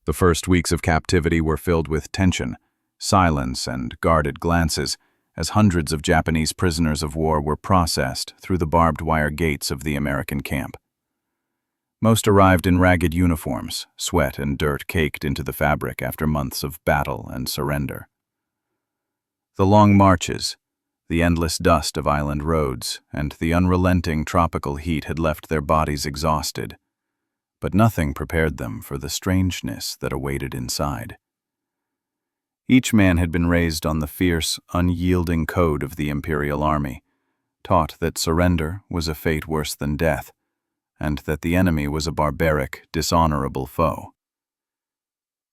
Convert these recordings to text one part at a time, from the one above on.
The first weeks of captivity were filled with tension, silence, and guarded glances as hundreds of Japanese prisoners of war were processed through the barbed wire gates of the American camp. Most arrived in ragged uniforms, sweat and dirt caked into the fabric after months of battle and surrender. The long marches, the endless dust of island roads, and the unrelenting tropical heat had left their bodies exhausted, but nothing prepared them for the strangeness that awaited inside. Each man had been raised on the fierce, unyielding code of the Imperial Army, taught that surrender was a fate worse than death, and that the enemy was a barbaric, dishonorable foe.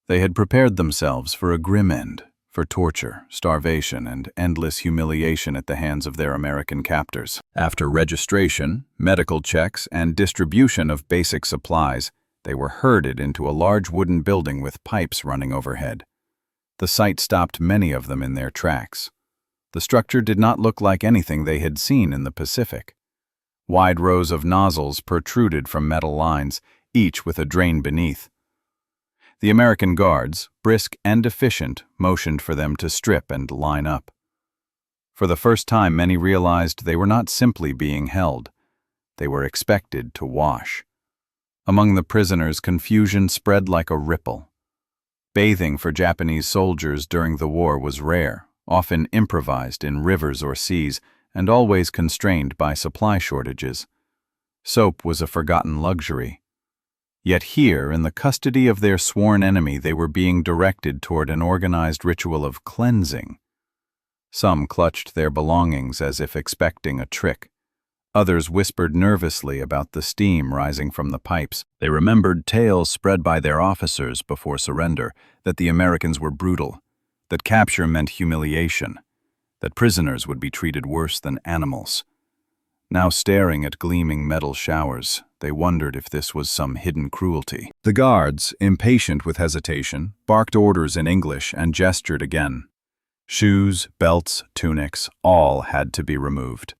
They had prepared themselves for a grim end, for torture, starvation, and endless humiliation at the hands of their American captors. After registration, medical checks, and distribution of basic supplies, they were herded into a large wooden building with pipes running overhead. The sight stopped many of them in their tracks. The structure did not look like anything they had seen in the Pacific. Wide rows of nozzles protruded from metal lines, each with a drain beneath. The American guards, brisk and efficient, motioned for them to strip and line up. For the first time, many realized they were not simply being held. They were expected to wash. Among the prisoners, confusion spread like a ripple. Bathing for Japanese soldiers during the war was rare, often improvised in rivers or seas, and always constrained by supply shortages. Soap was a forgotten luxury. Yet here, in the custody of their sworn enemy, they were being directed toward an organized ritual of cleansing. Some clutched their belongings as if expecting a trick. Others whispered nervously about the steam rising from the pipes. They remembered tales spread by their officers before surrender, that the Americans were brutal, that capture meant humiliation, that prisoners would be treated worse than animals. Now staring at gleaming metal showers, they wondered if this was some hidden cruelty. The guards, impatient with hesitation, barked orders in English and gestured again. Shoes, belts, tunics, all had to be removed.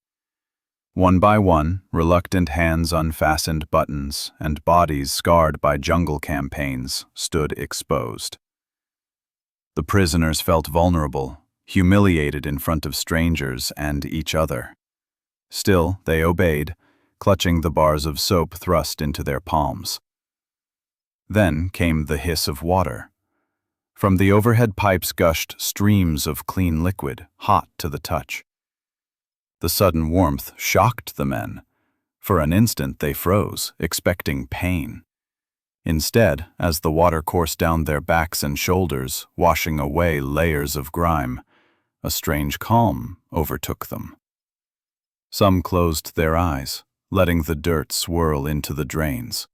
One by one, reluctant hands unfastened buttons, and bodies scarred by jungle campaigns stood exposed. The prisoners felt vulnerable, humiliated in front of strangers and each other. Still, they obeyed, clutching the bars of soap thrust into their palms. Then came the hiss of water. From the overhead pipes gushed streams of clean liquid, hot to the touch. The sudden warmth shocked the men. For an instant they froze, expecting pain. Instead, as the water coursed down their backs and shoulders, washing away layers of grime, a strange calm overtook them. Some closed their eyes, letting the dirt swirl into the drains.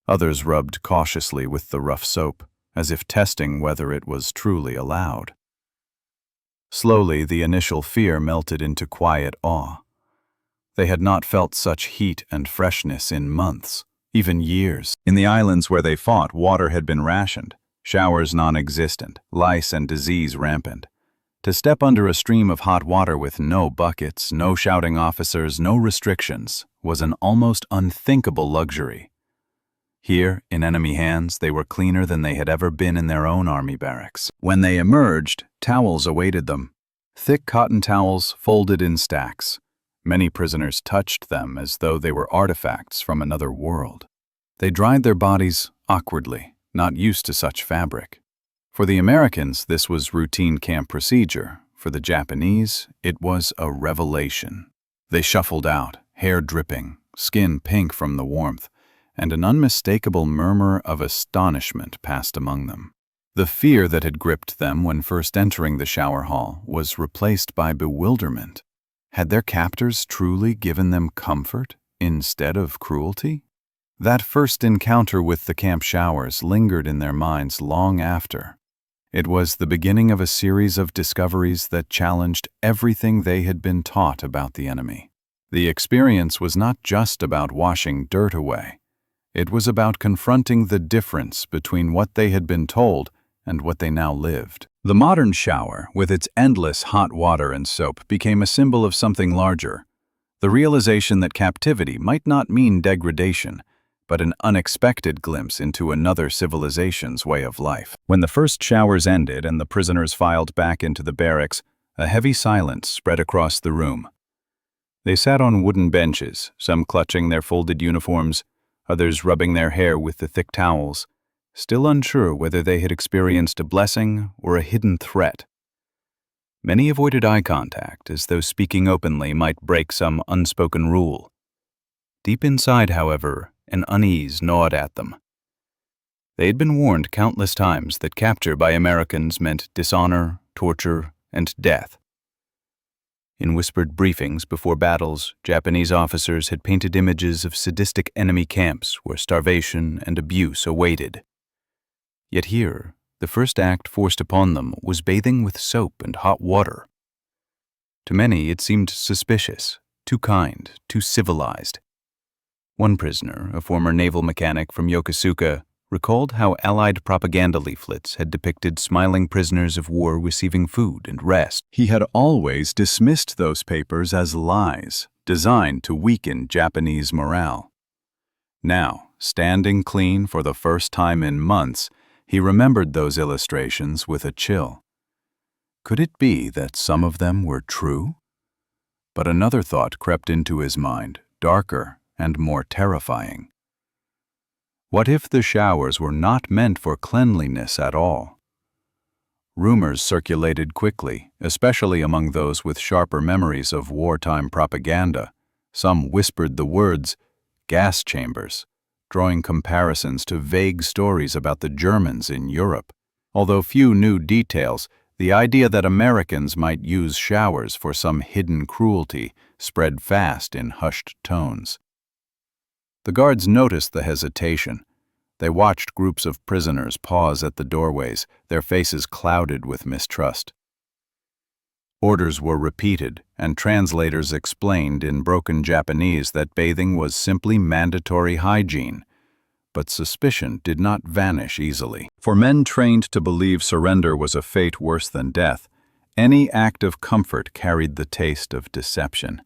Others rubbed cautiously with the rough soap, as if testing whether it was truly allowed. Slowly, the initial fear melted into quiet awe. They had not felt such heat and freshness in months, even years. In the islands where they fought, water had been rationed, showers non-existent, lice and disease rampant. To step under a stream of hot water with no buckets, no shouting officers, no restrictions, was an almost unthinkable luxury. Here, in enemy hands, they were cleaner than they had ever been in their own army barracks. When they emerged, towels awaited them. Thick cotton towels folded in stacks. Many prisoners touched them as though they were artifacts from another world. They dried their bodies awkwardly, not used to such fabric. For the Americans, this was routine camp procedure. For the Japanese, it was a revelation. They shuffled out, hair dripping, skin pink from the warmth, and an unmistakable murmur of astonishment passed among them. The fear that had gripped them when first entering the shower hall was replaced by bewilderment. Had their captors truly given them comfort instead of cruelty? That first encounter with the camp showers lingered in their minds long after. It was the beginning of a series of discoveries that challenged everything they had been taught about the enemy. The experience was not just about washing dirt away. It was about confronting the difference between what they had been told and what they now lived. The modern shower, with its endless hot water and soap, became a symbol of something larger. The realization that captivity might not mean degradation, but an unexpected glimpse into another civilization's way of life. When the first showers ended and the prisoners filed back into the barracks, a heavy silence spread across the room. They sat on wooden benches, some clutching their folded uniforms, others rubbing their hair with the thick towels, still unsure whether they had experienced a blessing or a hidden threat. Many avoided eye contact, as though speaking openly might break some unspoken rule. Deep inside, however, an unease gnawed at them. They had been warned countless times that capture by Americans meant dishonor, torture, and death. In whispered briefings before battles, Japanese officers had painted images of sadistic enemy camps where starvation and abuse awaited. Yet here, the first act forced upon them was bathing with soap and hot water. To many, it seemed suspicious, too kind, too civilized. One prisoner, a former naval mechanic from Yokosuka, recalled how Allied propaganda leaflets had depicted smiling prisoners of war receiving food and rest. He had always dismissed those papers as lies, designed to weaken Japanese morale. Now, standing clean for the first time in months, he remembered those illustrations with a chill. Could it be that some of them were true? But another thought crept into his mind, darker and more terrifying. What if the showers were not meant for cleanliness at all? Rumors circulated quickly, especially among those with sharper memories of wartime propaganda. Some whispered the words, gas chambers, drawing comparisons to vague stories about the Germans in Europe. Although few knew details, the idea that Americans might use showers for some hidden cruelty spread fast in hushed tones. The guards noticed the hesitation. They watched groups of prisoners pause at the doorways, their faces clouded with mistrust. Orders were repeated, and translators explained in broken Japanese that bathing was simply mandatory hygiene. But suspicion did not vanish easily. For men trained to believe surrender was a fate worse than death, any act of comfort carried the taste of deception.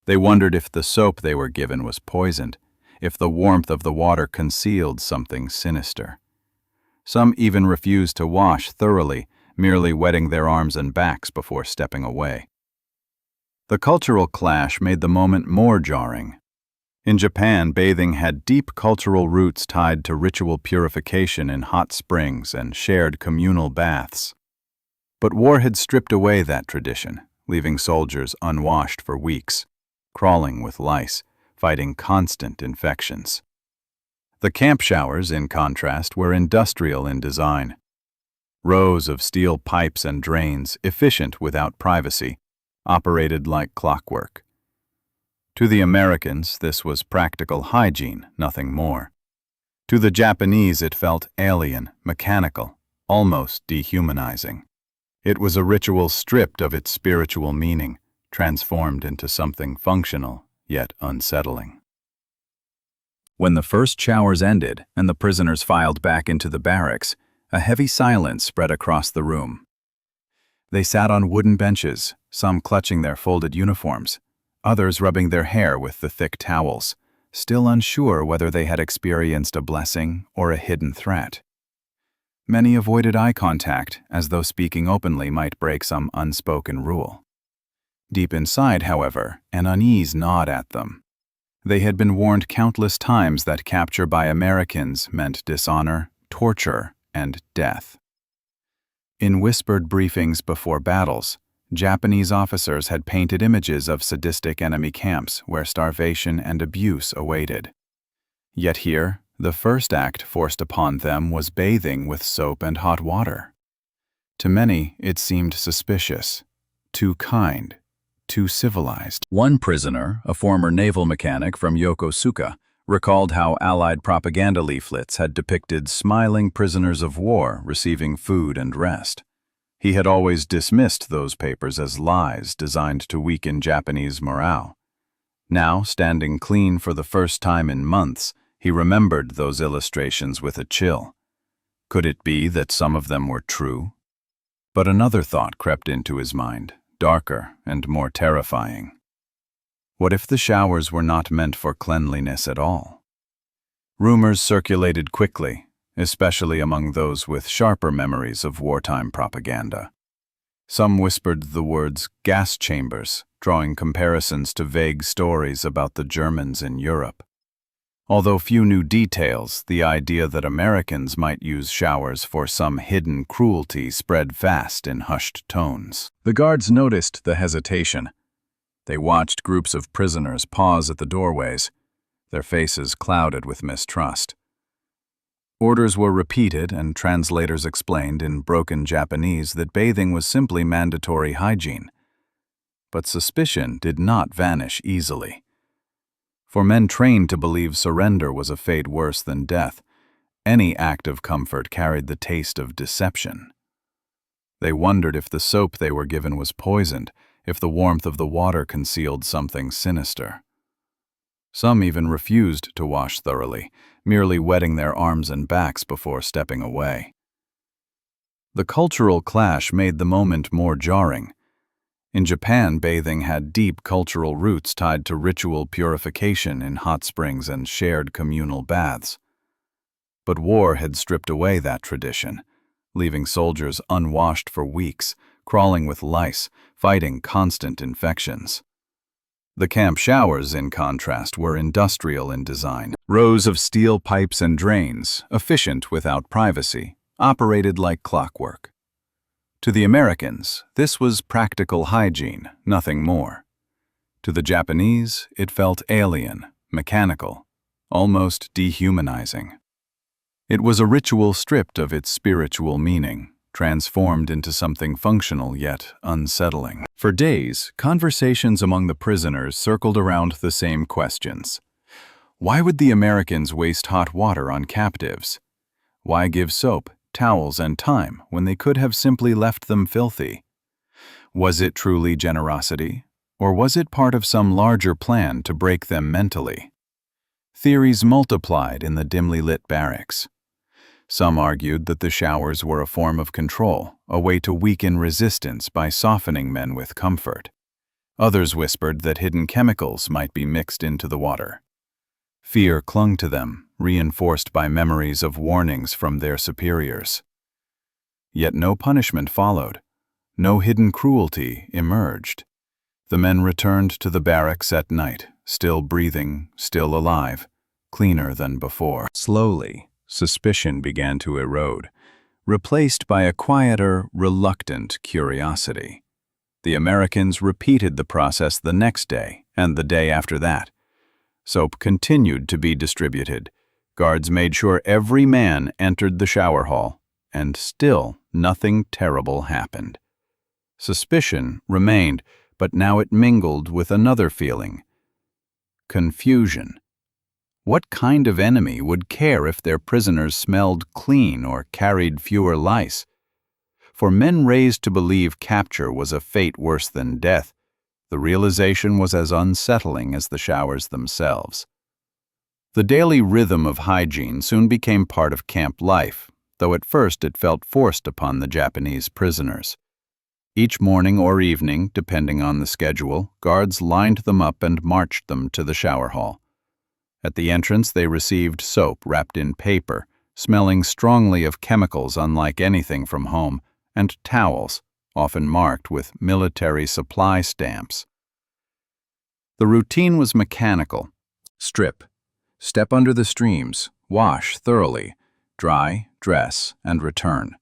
They wondered if the soap they were given was poisoned, if the warmth of the water concealed something sinister. Some even refused to wash thoroughly, merely wetting their arms and backs before stepping away. The cultural clash made the moment more jarring. In Japan, bathing had deep cultural roots tied to ritual purification in hot springs and shared communal baths. But war had stripped away that tradition, leaving soldiers unwashed for weeks, crawling with lice, fighting constant infections. The camp showers, in contrast, were industrial in design. Rows of steel pipes and drains, efficient without privacy, operated like clockwork. To the Americans, this was practical hygiene, nothing more. To the Japanese, it felt alien, mechanical, almost dehumanizing. It was a ritual stripped of its spiritual meaning, transformed into something functional, yet unsettling. When the first showers ended and the prisoners filed back into the barracks, a heavy silence spread across the room. They sat on wooden benches, some clutching their folded uniforms, others rubbing their hair with the thick towels, still unsure whether they had experienced a blessing or a hidden threat. Many avoided eye contact, as though speaking openly might break some unspoken rule. Deep inside, however, an unease gnawed at them. They had been warned countless times that capture by Americans meant dishonor, torture, and death. In whispered briefings before battles, Japanese officers had painted images of sadistic enemy camps where starvation and abuse awaited. Yet here, the first act forced upon them was bathing with soap and hot water. To many, it seemed suspicious, too kind, too civilized. One prisoner, a former naval mechanic from Yokosuka, recalled how Allied propaganda leaflets had depicted smiling prisoners of war receiving food and rest. He had always dismissed those papers as lies designed to weaken Japanese morale. Now, standing clean for the first time in months, he remembered those illustrations with a chill. Could it be that some of them were true? But another thought crept into his mind, darker and more terrifying. What if the showers were not meant for cleanliness at all? Rumors circulated quickly, especially among those with sharper memories of wartime propaganda. Some whispered the words gas chambers, drawing comparisons to vague stories about the Germans in Europe. Although few knew details, the idea that Americans might use showers for some hidden cruelty spread fast in hushed tones. The guards noticed the hesitation. They watched groups of prisoners pause at the doorways, their faces clouded with mistrust. Orders were repeated, and translators explained in broken Japanese that bathing was simply mandatory hygiene. But suspicion did not vanish easily. For men trained to believe surrender was a fate worse than death, any act of comfort carried the taste of deception. They wondered if the soap they were given was poisoned, if the warmth of the water concealed something sinister. Some even refused to wash thoroughly, merely wetting their arms and backs before stepping away. The cultural clash made the moment more jarring. In Japan, bathing had deep cultural roots tied to ritual purification in hot springs and shared communal baths. But war had stripped away that tradition, leaving soldiers unwashed for weeks, crawling with lice, fighting constant infections. The camp showers, in contrast, were industrial in design. Rows of steel pipes and drains, efficient without privacy, operated like clockwork. To the Americans, this was practical hygiene, nothing more. To the Japanese, it felt alien, mechanical, almost dehumanizing. It was a ritual stripped of its spiritual meaning, transformed into something functional yet unsettling. For days, conversations among the prisoners circled around the same questions. Why would the Americans waste hot water on captives? Why give soap, towels, and time when they could have simply left them filthy? Was it truly generosity, or was it part of some larger plan to break them mentally? Theories multiplied in the dimly lit barracks. Some argued that the showers were a form of control, a way to weaken resistance by softening men with comfort. Others whispered that hidden chemicals might be mixed into the water. Fear clung to them, reinforced by memories of warnings from their superiors. Yet no punishment followed. No hidden cruelty emerged. The men returned to the barracks at night, still breathing, still alive, cleaner than before. Slowly, suspicion began to erode, replaced by a quieter, reluctant curiosity. The Americans repeated the process the next day and the day after that. Soap continued to be distributed. Guards made sure every man entered the shower hall, and still nothing terrible happened. Suspicion remained, but now it mingled with another feeling: confusion. What kind of enemy would care if their prisoners smelled clean or carried fewer lice? For men raised to believe capture was a fate worse than death, the realization was as unsettling as the showers themselves. The daily rhythm of hygiene soon became part of camp life, though at first it felt forced upon the Japanese prisoners. Each morning or evening, depending on the schedule, guards lined them up and marched them to the shower hall. At the entrance, they received soap wrapped in paper, smelling strongly of chemicals unlike anything from home, and towels, often marked with military supply stamps. The routine was mechanical. Strip, step under the streams, wash thoroughly, dry, dress, and return.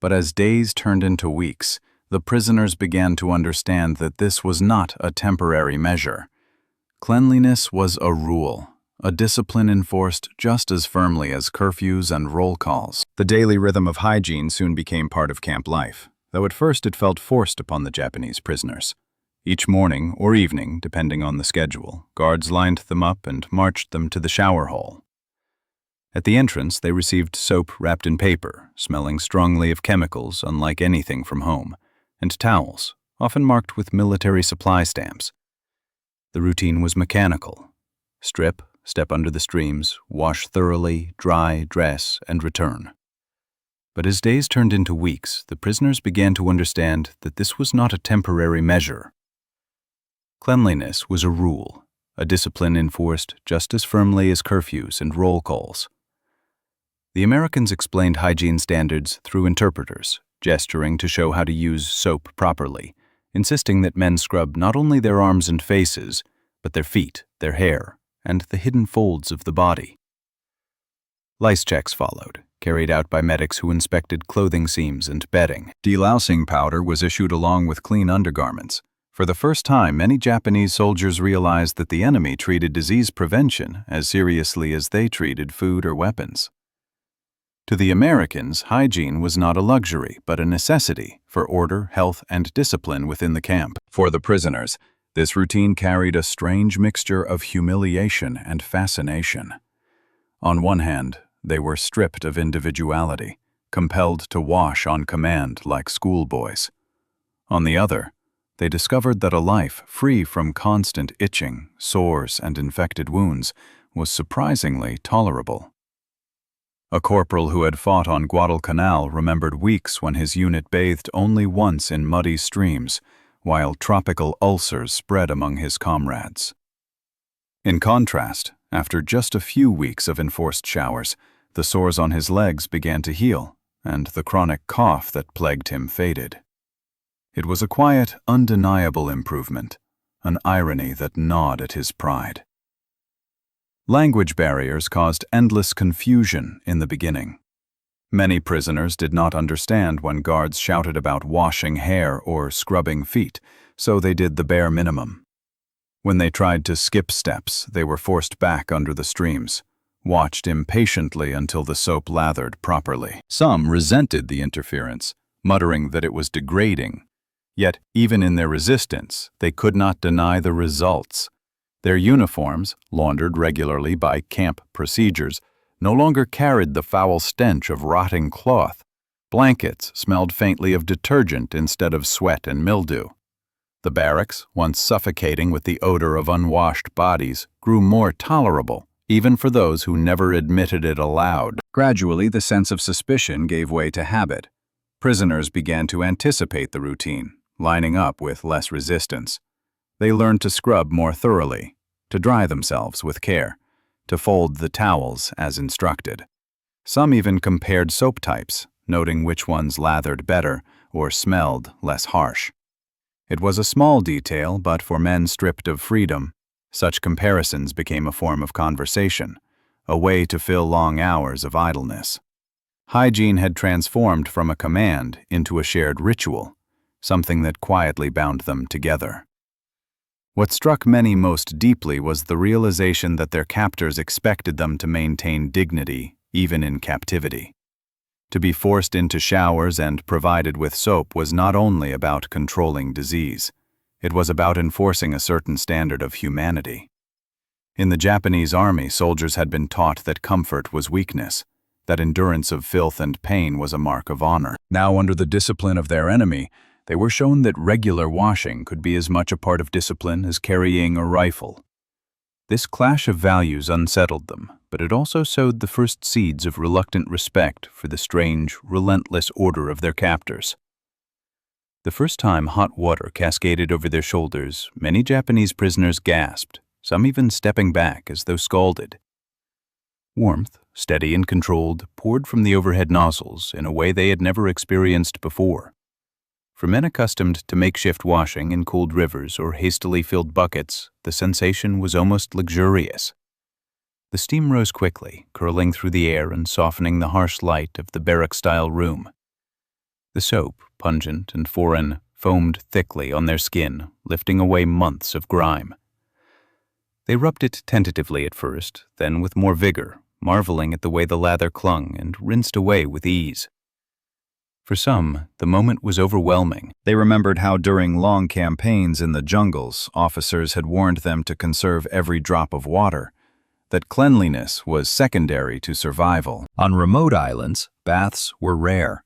But as days turned into weeks, the prisoners began to understand that this was not a temporary measure. Cleanliness was a rule, a discipline enforced just as firmly as curfews and roll calls. The daily rhythm of hygiene soon became part of camp life, though at first it felt forced upon the Japanese prisoners. Each morning or evening, depending on the schedule, guards lined them up and marched them to the shower hall. At the entrance, they received soap wrapped in paper, smelling strongly of chemicals unlike anything from home, and towels, often marked with military supply stamps. The routine was mechanical. Strip, step under the streams, wash thoroughly, dry, dress, and return. But as days turned into weeks, the prisoners began to understand that this was not a temporary measure. Cleanliness was a rule, a discipline enforced just as firmly as curfews and roll calls. The Americans explained hygiene standards through interpreters, gesturing to show how to use soap properly, insisting that men scrub not only their arms and faces, but their feet, their hair, and the hidden folds of the body. Lice checks followed, carried out by medics who inspected clothing seams and bedding. Delousing powder was issued along with clean undergarments. For the first time, many Japanese soldiers realized that the enemy treated disease prevention as seriously as they treated food or weapons. To the Americans, hygiene was not a luxury, but a necessity for order, health, and discipline within the camp. For the prisoners, this routine carried a strange mixture of humiliation and fascination. On one hand, they were stripped of individuality, compelled to wash on command like schoolboys. On the other, they discovered that a life free from constant itching, sores, and infected wounds was surprisingly tolerable. A corporal who had fought on Guadalcanal remembered weeks when his unit bathed only once in muddy streams, while tropical ulcers spread among his comrades. In contrast, after just a few weeks of enforced showers, the sores on his legs began to heal, and the chronic cough that plagued him faded. It was a quiet, undeniable improvement, an irony that gnawed at his pride. Language barriers caused endless confusion in the beginning. Many prisoners did not understand when guards shouted about washing hair or scrubbing feet, so they did the bare minimum. When they tried to skip steps, they were forced back under the streams, watched impatiently until the soap lathered properly. Some resented the interference, muttering that it was degrading. Yet, even in their resistance, they could not deny the results. Their uniforms, laundered regularly by camp procedures, no longer carried the foul stench of rotting cloth. Blankets smelled faintly of detergent instead of sweat and mildew. The barracks, once suffocating with the odor of unwashed bodies, grew more tolerable, even for those who never admitted it aloud. Gradually, the sense of suspicion gave way to habit. Prisoners began to anticipate the routine, lining up with less resistance. They learned to scrub more thoroughly, to dry themselves with care, to fold the towels as instructed. Some even compared soap types, noting which ones lathered better or smelled less harsh. It was a small detail, but for men stripped of freedom, such comparisons became a form of conversation, a way to fill long hours of idleness. Hygiene had transformed from a command into a shared ritual, something that quietly bound them together. What struck many most deeply was the realization that their captors expected them to maintain dignity even in captivity. To be forced into showers and provided with soap was not only about controlling disease, it was about enforcing a certain standard of humanity. In the Japanese army, soldiers had been taught that comfort was weakness, that endurance of filth and pain was a mark of honor. Now, under the discipline of their enemy, they were shown that regular washing could be as much a part of discipline as carrying a rifle. This clash of values unsettled them, but it also sowed the first seeds of reluctant respect for the strange, relentless order of their captors. The first time hot water cascaded over their shoulders, many Japanese prisoners gasped, some even stepping back as though scalded. Warmth, steady and controlled, poured from the overhead nozzles in a way they had never experienced before. For men accustomed to makeshift washing in cooled rivers or hastily filled buckets, the sensation was almost luxurious. The steam rose quickly, curling through the air and softening the harsh light of the barrack-style room. The soap, pungent and foreign, foamed thickly on their skin, lifting away months of grime. They rubbed it tentatively at first, then with more vigor, marveling at the way the lather clung and rinsed away with ease. For some, the moment was overwhelming. They remembered how during long campaigns in the jungles, officers had warned them to conserve every drop of water, that cleanliness was secondary to survival. On remote islands, baths were rare.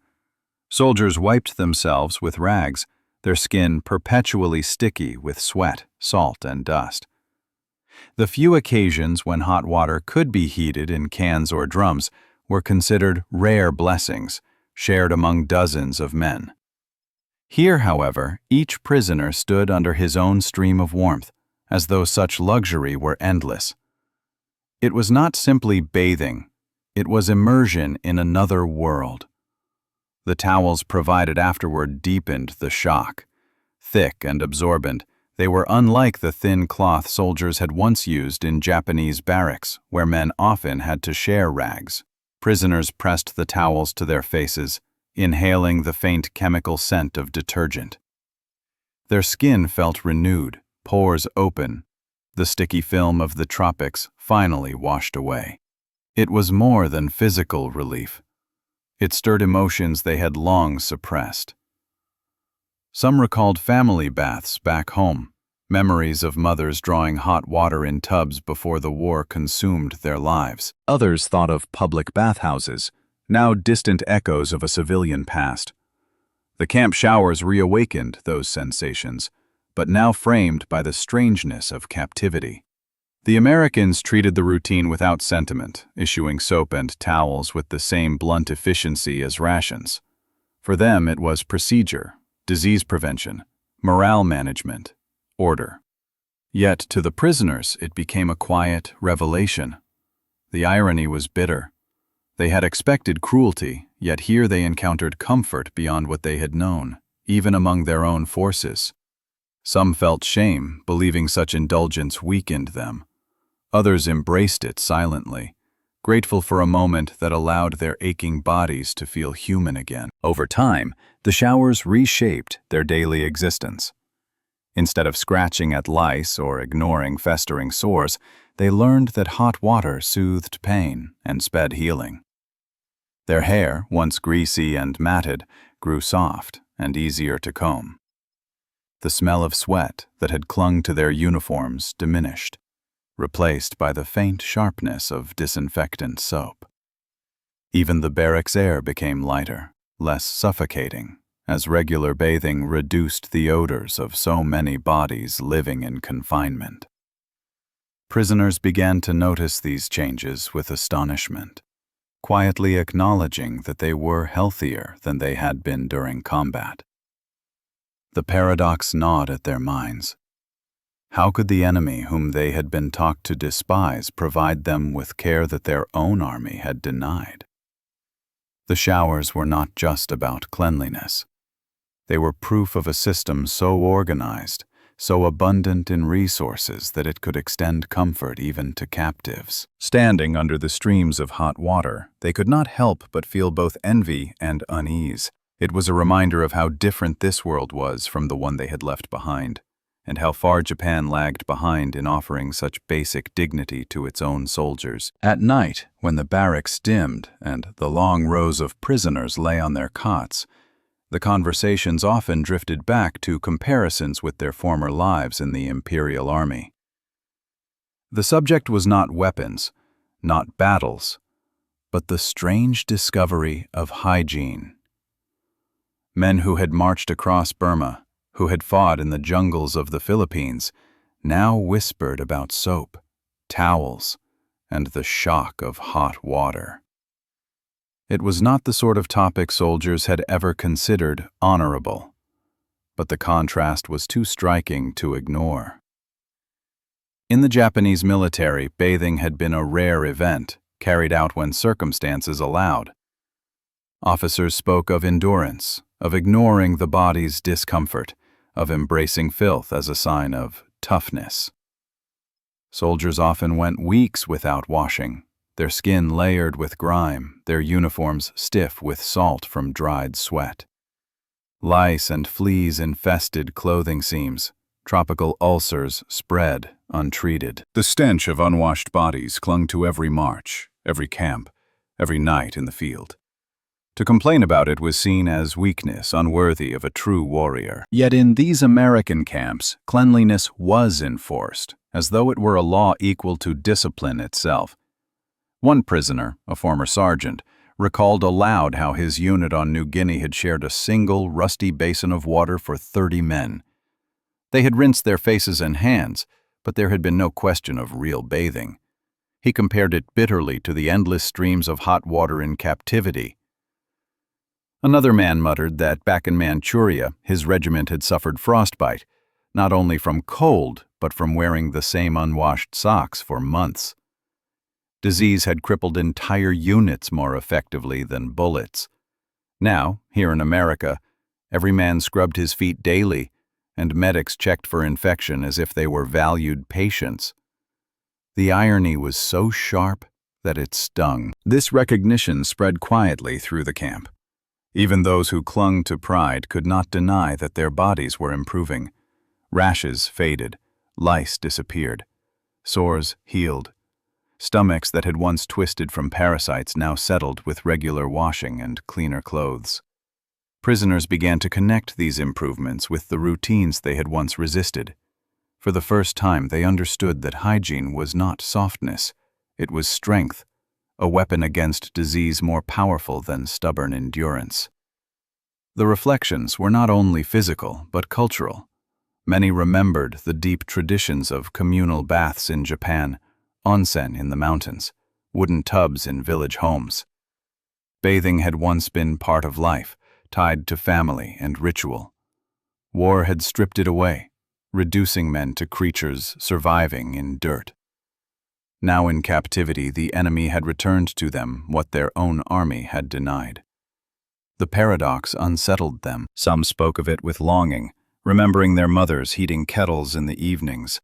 Soldiers wiped themselves with rags, their skin perpetually sticky with sweat, salt, and dust. The few occasions when hot water could be heated in cans or drums were considered rare blessings, shared among dozens of men. Here, however, each prisoner stood under his own stream of warmth, as though such luxury were endless. It was not simply bathing, it was immersion in another world. The towels provided afterward deepened the shock. Thick and absorbent, they were unlike the thin cloth soldiers had once used in Japanese barracks, where men often had to share rags. Prisoners pressed the towels to their faces, inhaling the faint chemical scent of detergent. Their skin felt renewed, pores open, the sticky film of the tropics finally washed away. It was more than physical relief. It stirred emotions they had long suppressed. Some recalled family baths back home, memories of mothers drawing hot water in tubs before the war consumed their lives. Others thought of public bathhouses, now distant echoes of a civilian past. The camp showers reawakened those sensations, but now framed by the strangeness of captivity. The Americans treated the routine without sentiment, issuing soap and towels with the same blunt efficiency as rations. For them it was procedure, disease prevention, morale management, order. Yet to the prisoners it became a quiet revelation. The irony was bitter. They had expected cruelty, yet here they encountered comfort beyond what they had known, even among their own forces. Some felt shame, believing such indulgence weakened them. Others embraced it silently, grateful for a moment that allowed their aching bodies to feel human again. Over time, the showers reshaped their daily existence. Instead of scratching at lice or ignoring festering sores, they learned that hot water soothed pain and sped healing. Their hair, once greasy and matted, grew soft and easier to comb. The smell of sweat that had clung to their uniforms diminished, replaced by the faint sharpness of disinfectant soap. Even the barracks air became lighter, less suffocating, as regular bathing reduced the odors of so many bodies living in confinement. Prisoners began to notice these changes with astonishment, quietly acknowledging that they were healthier than they had been during combat. The paradox gnawed at their minds. How could the enemy whom they had been taught to despise provide them with care that their own army had denied? The showers were not just about cleanliness. They were proof of a system so organized, so abundant in resources that it could extend comfort even to captives. Standing under the streams of hot water, they could not help but feel both envy and unease. It was a reminder of how different this world was from the one they had left behind, and how far Japan lagged behind in offering such basic dignity to its own soldiers. At night, when the barracks dimmed and the long rows of prisoners lay on their cots, the conversations often drifted back to comparisons with their former lives in the Imperial Army. The subject was not weapons, not battles, but the strange discovery of hygiene. Men who had marched across Burma, who had fought in the jungles of the Philippines, now whispered about soap, towels, and the shock of hot water. It was not the sort of topic soldiers had ever considered honorable, but the contrast was too striking to ignore. In the Japanese military, bathing had been a rare event, carried out when circumstances allowed. Officers spoke of endurance, of ignoring the body's discomfort, of embracing filth as a sign of toughness. Soldiers often went weeks without washing, their skin layered with grime, their uniforms stiff with salt from dried sweat. Lice and fleas infested clothing seams. Tropical ulcers spread untreated. The stench of unwashed bodies clung to every march, every camp, every night in the field. To complain about it was seen as weakness unworthy of a true warrior. Yet in these American camps, cleanliness was enforced, as though it were a law equal to discipline itself. One prisoner, a former sergeant, recalled aloud how his unit on New Guinea had shared a single rusty basin of water for 30 men. They had rinsed their faces and hands, but there had been no question of real bathing. He compared it bitterly to the endless streams of hot water in captivity. Another man muttered that back in Manchuria, his regiment had suffered frostbite, not only from cold, but from wearing the same unwashed socks for months. Disease had crippled entire units more effectively than bullets. Now, here in America, every man scrubbed his feet daily, and medics checked for infection as if they were valued patients. The irony was so sharp that it stung. This recognition spread quietly through the camp. Even those who clung to pride could not deny that their bodies were improving. Rashes faded, lice disappeared, sores healed. Stomachs that had once twisted from parasites now settled with regular washing and cleaner clothes. Prisoners began to connect these improvements with the routines they had once resisted. For the first time, they understood that hygiene was not softness. It was strength, a weapon against disease more powerful than stubborn endurance. The reflections were not only physical, but cultural. Many remembered the deep traditions of communal baths in Japan, onsen in the mountains, wooden tubs in village homes. Bathing had once been part of life, tied to family and ritual. War had stripped it away, reducing men to creatures surviving in dirt. Now in captivity, the enemy had returned to them what their own army had denied. The paradox unsettled them. Some spoke of it with longing, remembering their mothers heating kettles in the evenings.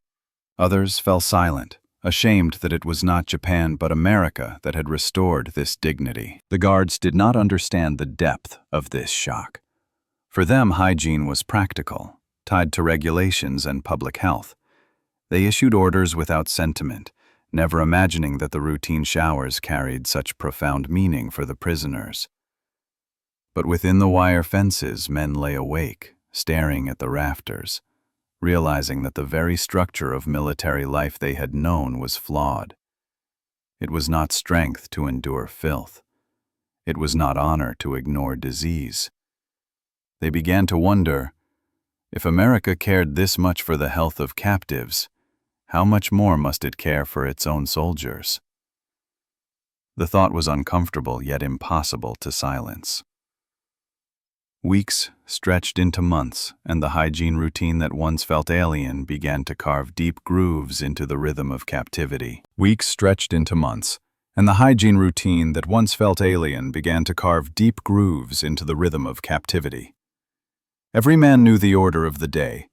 Others fell silent, ashamed that it was not Japan but America that had restored this dignity. The guards did not understand the depth of this shock. For them, hygiene was practical, tied to regulations and public health. They issued orders without sentiment, never imagining that the routine showers carried such profound meaning for the prisoners. But within the wire fences, men lay awake, staring at the rafters, realizing that the very structure of military life they had known was flawed. It was not strength to endure filth. It was not honor to ignore disease. They began to wonder, if America cared this much for the health of captives, how much more must it care for its own soldiers? The thought was uncomfortable yet impossible to silence. Weeks stretched into months, and the hygiene routine that once felt alien began to carve deep grooves into the rhythm of captivity. Weeks stretched into months, and the hygiene routine that once felt alien began to carve deep grooves into the rhythm of captivity. Every man knew the order of the day: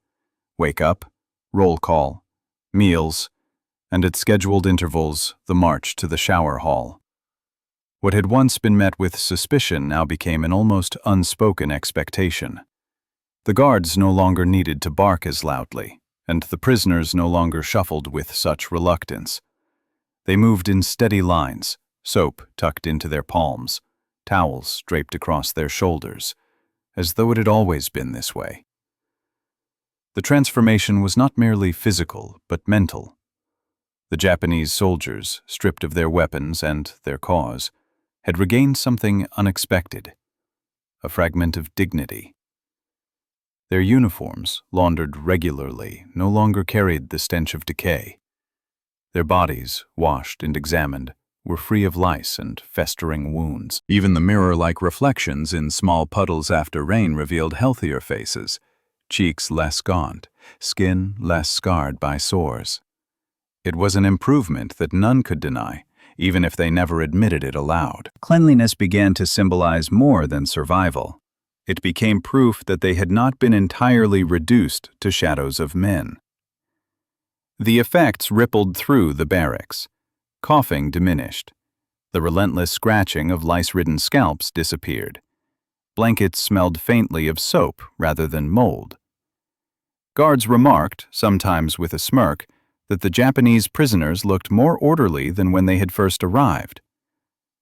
wake up, roll call, meals, and at scheduled intervals, the march to the shower hall. What had once been met with suspicion now became an almost unspoken expectation. The guards no longer needed to bark as loudly, and the prisoners no longer shuffled with such reluctance. They moved in steady lines, soap tucked into their palms, towels draped across their shoulders, as though it had always been this way. The transformation was not merely physical, but mental. The Japanese soldiers, stripped of their weapons and their cause, had regained something unexpected, a fragment of dignity. Their uniforms, laundered regularly, no longer carried the stench of decay. Their bodies, washed and examined, were free of lice and festering wounds. Even the mirror-like reflections in small puddles after rain revealed healthier faces, cheeks less gaunt, skin less scarred by sores. It was an improvement that none could deny, even if they never admitted it aloud. Cleanliness began to symbolize more than survival. It became proof that they had not been entirely reduced to shadows of men. The effects rippled through the barracks. Coughing diminished. The relentless scratching of lice-ridden scalps disappeared. Blankets smelled faintly of soap rather than mold. Guards remarked, sometimes with a smirk, that the Japanese prisoners looked more orderly than when they had first arrived.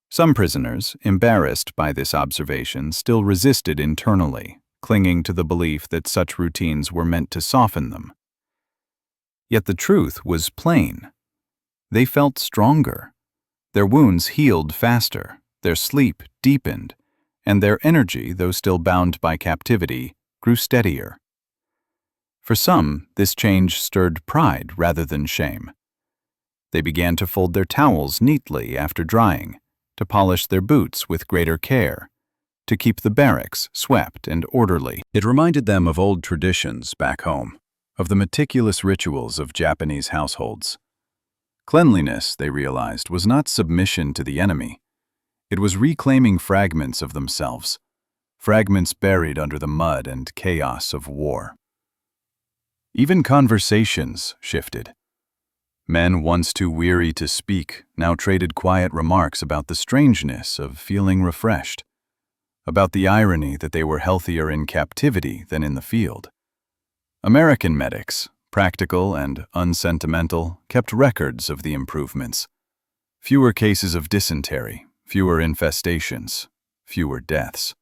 Some prisoners, embarrassed by this observation, still resisted internally, clinging to the belief that such routines were meant to soften them. Yet the truth was plain. They felt stronger. Their wounds healed faster, their sleep deepened, and their energy, though still bound by captivity, grew steadier. For some, this change stirred pride rather than shame. They began to fold their towels neatly after drying, to polish their boots with greater care, to keep the barracks swept and orderly. It reminded them of old traditions back home, of the meticulous rituals of Japanese households. Cleanliness, they realized, was not submission to the enemy. It was reclaiming fragments of themselves, fragments buried under the mud and chaos of war. Even conversations shifted. Men once too weary to speak now traded quiet remarks about the strangeness of feeling refreshed, about the irony that they were healthier in captivity than in the field. American medics, practical and unsentimental, kept records of the improvements. Fewer cases of dysentery, fewer infestations, fewer deaths.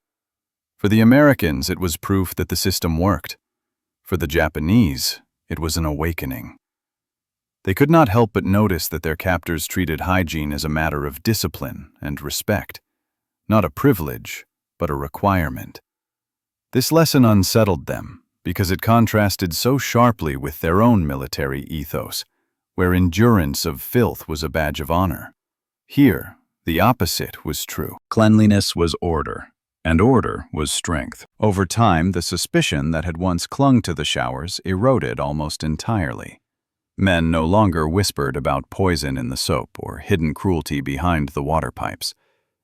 For the Americans, it was proof that the system worked. For the Japanese, it was an awakening. They could not help but notice that their captors treated hygiene as a matter of discipline and respect, not a privilege, but a requirement. This lesson unsettled them because it contrasted so sharply with their own military ethos, where endurance of filth was a badge of honor. Here, the opposite was true. Cleanliness was order, and order was strength. Over time, the suspicion that had once clung to the showers eroded almost entirely. Men no longer whispered about poison in the soap or hidden cruelty behind the water pipes.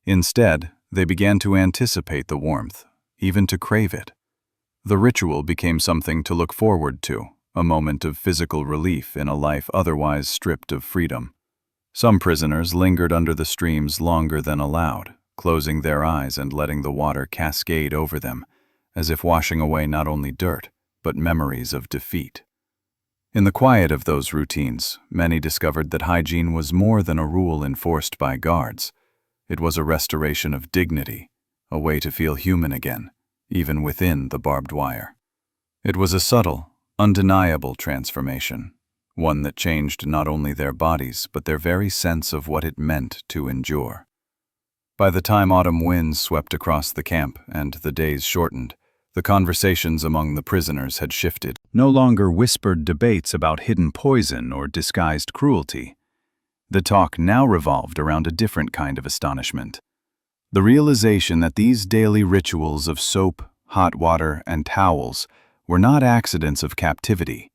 Instead, they began to anticipate the warmth, even to crave it. The ritual became something to look forward to, a moment of physical relief in a life otherwise stripped of freedom. Some prisoners lingered under the streams longer than allowed, closing their eyes and letting the water cascade over them, as if washing away not only dirt, but memories of defeat. In the quiet of those routines, many discovered that hygiene was more than a rule enforced by guards. It was a restoration of dignity, a way to feel human again, even within the barbed wire. It was a subtle, undeniable transformation, one that changed not only their bodies, but their very sense of what it meant to endure. By the time autumn winds swept across the camp and the days shortened, the conversations among the prisoners had shifted. No longer whispered debates about hidden poison or disguised cruelty. The talk now revolved around a different kind of astonishment. The realization that these daily rituals of soap, hot water, and towels were not accidents of captivity,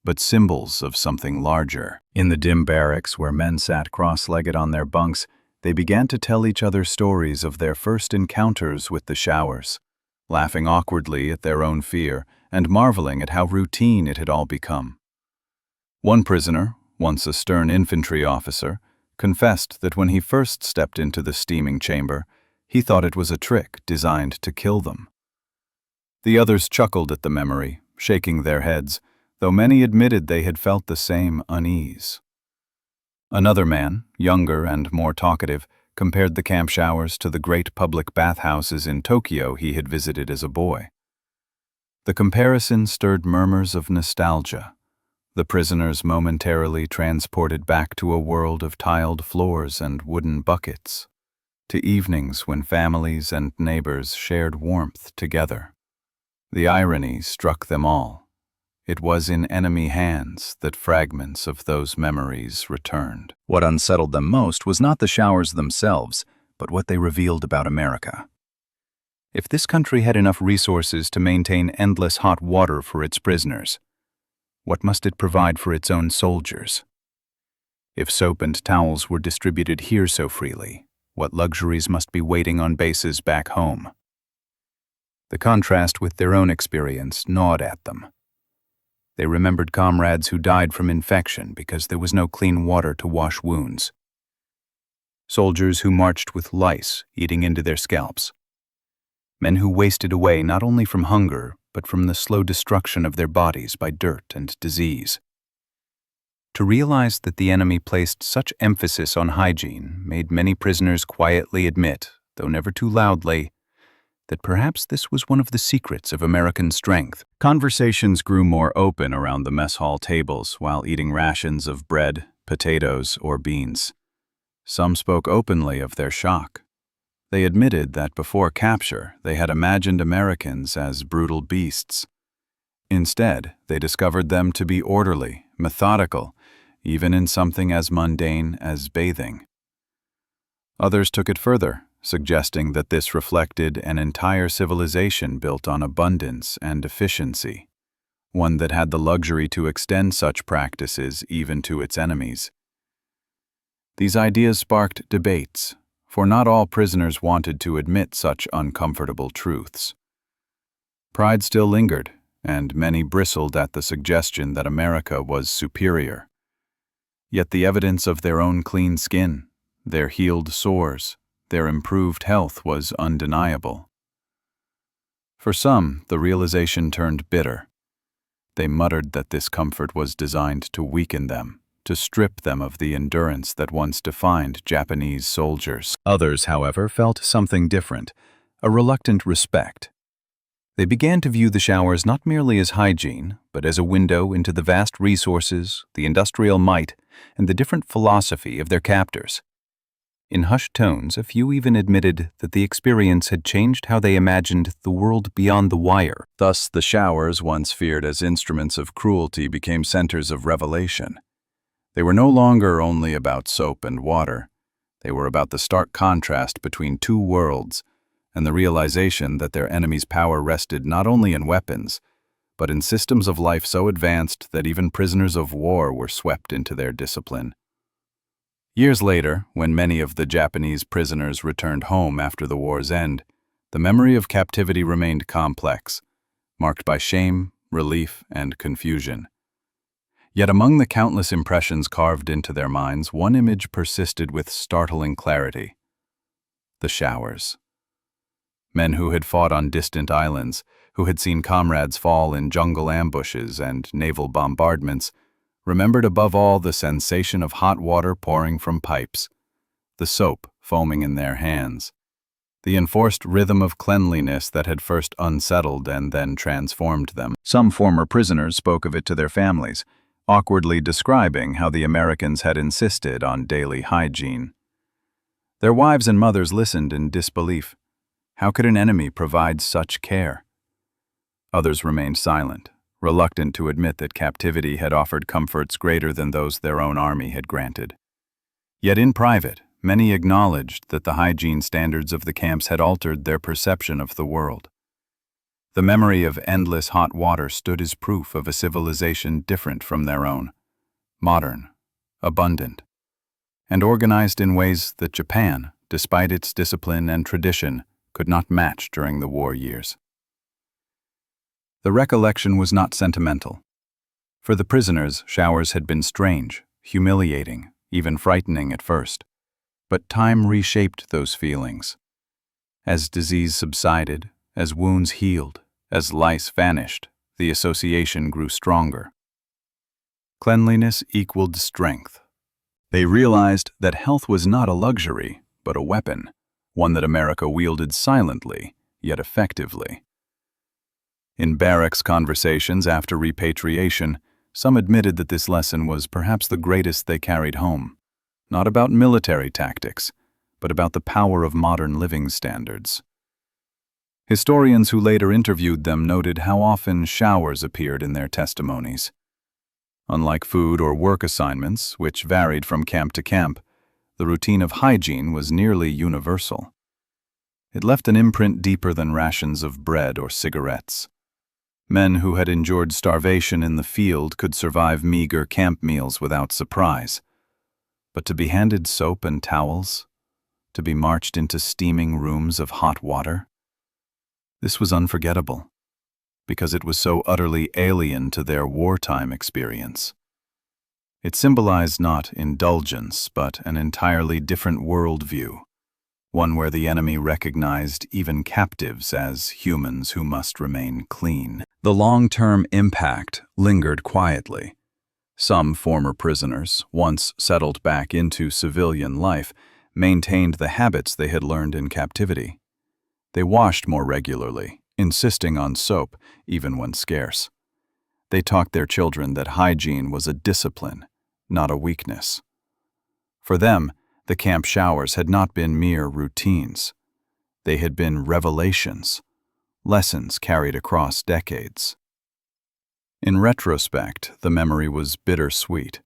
but symbols of something larger. In the dim barracks where men sat cross-legged on their bunks, they began to tell each other stories of their first encounters with the showers, laughing awkwardly at their own fear and marveling at how routine it had all become. One prisoner, once a stern infantry officer, confessed that when he first stepped into the steaming chamber, he thought it was a trick designed to kill them. The others chuckled at the memory, shaking their heads, though many admitted they had felt the same unease. Another man, younger and more talkative, compared the camp showers to the great public bathhouses in Tokyo he had visited as a boy. The comparison stirred murmurs of nostalgia, the prisoners momentarily transported back to a world of tiled floors and wooden buckets, to evenings when families and neighbors shared warmth together. The irony struck them all. It was in enemy hands that fragments of those memories returned. What unsettled them most was not the showers themselves, but what they revealed about America. If this country had enough resources to maintain endless hot water for its prisoners, what must it provide for its own soldiers? If soap and towels were distributed here so freely, what luxuries must be waiting on bases back home? The contrast with their own experience gnawed at them. They remembered comrades who died from infection because there was no clean water to wash wounds. Soldiers who marched with lice eating into their scalps. Men who wasted away not only from hunger, but from the slow destruction of their bodies by dirt and disease. To realize that the enemy placed such emphasis on hygiene made many prisoners quietly admit, though never too loudly, that perhaps this was one of the secrets of American strength. Conversations grew more open around the mess hall tables while eating rations of bread, potatoes, or beans. Some spoke openly of their shock. They admitted that before capture, they had imagined Americans as brutal beasts. Instead, they discovered them to be orderly, methodical, even in something as mundane as bathing. Others took it further, suggesting that this reflected an entire civilization built on abundance and efficiency, one that had the luxury to extend such practices even to its enemies. These ideas sparked debates, for not all prisoners wanted to admit such uncomfortable truths. Pride still lingered, and many bristled at the suggestion that America was superior. Yet the evidence of their own clean skin, their healed sores, their improved health was undeniable. For some, the realization turned bitter. They muttered that this comfort was designed to weaken them, to strip them of the endurance that once defined Japanese soldiers. Others, however, felt something different, a reluctant respect. They began to view the showers not merely as hygiene, but as a window into the vast resources, the industrial might, and the different philosophy of their captors. In hushed tones, a few even admitted that the experience had changed how they imagined the world beyond the wire. Thus, the showers, once feared as instruments of cruelty, became centers of revelation. They were no longer only about soap and water. They were about the stark contrast between two worlds, and the realization that their enemy's power rested not only in weapons, but in systems of life so advanced that even prisoners of war were swept into their discipline. Years later, when many of the Japanese prisoners returned home after the war's end, the memory of captivity remained complex, marked by shame, relief, and confusion. Yet among the countless impressions carved into their minds, one image persisted with startling clarity: the showers. Men who had fought on distant islands, who had seen comrades fall in jungle ambushes and naval bombardments, remembered above all the sensation of hot water pouring from pipes, the soap foaming in their hands, the enforced rhythm of cleanliness that had first unsettled and then transformed them. Some former prisoners spoke of it to their families, awkwardly describing how the Americans had insisted on daily hygiene. Their wives and mothers listened in disbelief. How could an enemy provide such care? Others remained silent, reluctant to admit that captivity had offered comforts greater than those their own army had granted. Yet in private, many acknowledged that the hygiene standards of the camps had altered their perception of the world. The memory of endless hot water stood as proof of a civilization different from their own, modern, abundant, and organized in ways that Japan, despite its discipline and tradition, could not match during the war years. The recollection was not sentimental. For the prisoners, showers had been strange, humiliating, even frightening at first. But time reshaped those feelings. As disease subsided, as wounds healed, as lice vanished, the association grew stronger. Cleanliness equaled strength. They realized that health was not a luxury, but a weapon, one that America wielded silently, yet effectively. In barracks conversations after repatriation, some admitted that this lesson was perhaps the greatest they carried home, not about military tactics, but about the power of modern living standards. Historians who later interviewed them noted how often showers appeared in their testimonies. Unlike food or work assignments, which varied from camp to camp, the routine of hygiene was nearly universal. It left an imprint deeper than rations of bread or cigarettes. Men who had endured starvation in the field could survive meager camp meals without surprise. But to be handed soap and towels, to be marched into steaming rooms of hot water, this was unforgettable, because it was so utterly alien to their wartime experience. It symbolized not indulgence, but an entirely different worldview, one where the enemy recognized even captives as humans who must remain clean. The long-term impact lingered quietly. Some former prisoners, once settled back into civilian life, maintained the habits they had learned in captivity. They washed more regularly, insisting on soap even when scarce. They taught their children that hygiene was a discipline, not a weakness. For them, the camp showers had not been mere routines. They had been revelations, lessons carried across decades. In retrospect, the memory was bittersweet.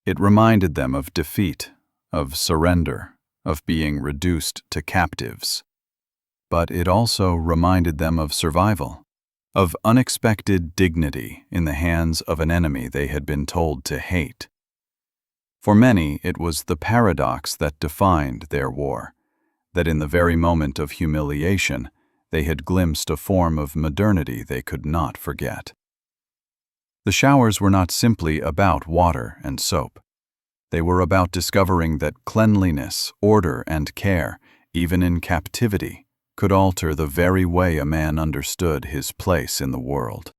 It reminded them of defeat, of surrender, of being reduced to captives. But it also reminded them of survival, of unexpected dignity in the hands of an enemy they had been told to hate. For many, it was the paradox that defined their war, that in the very moment of humiliation, they had glimpsed a form of modernity they could not forget. The showers were not simply about water and soap. They were about discovering that cleanliness, order, and care, even in captivity, could alter the very way a man understood his place in the world.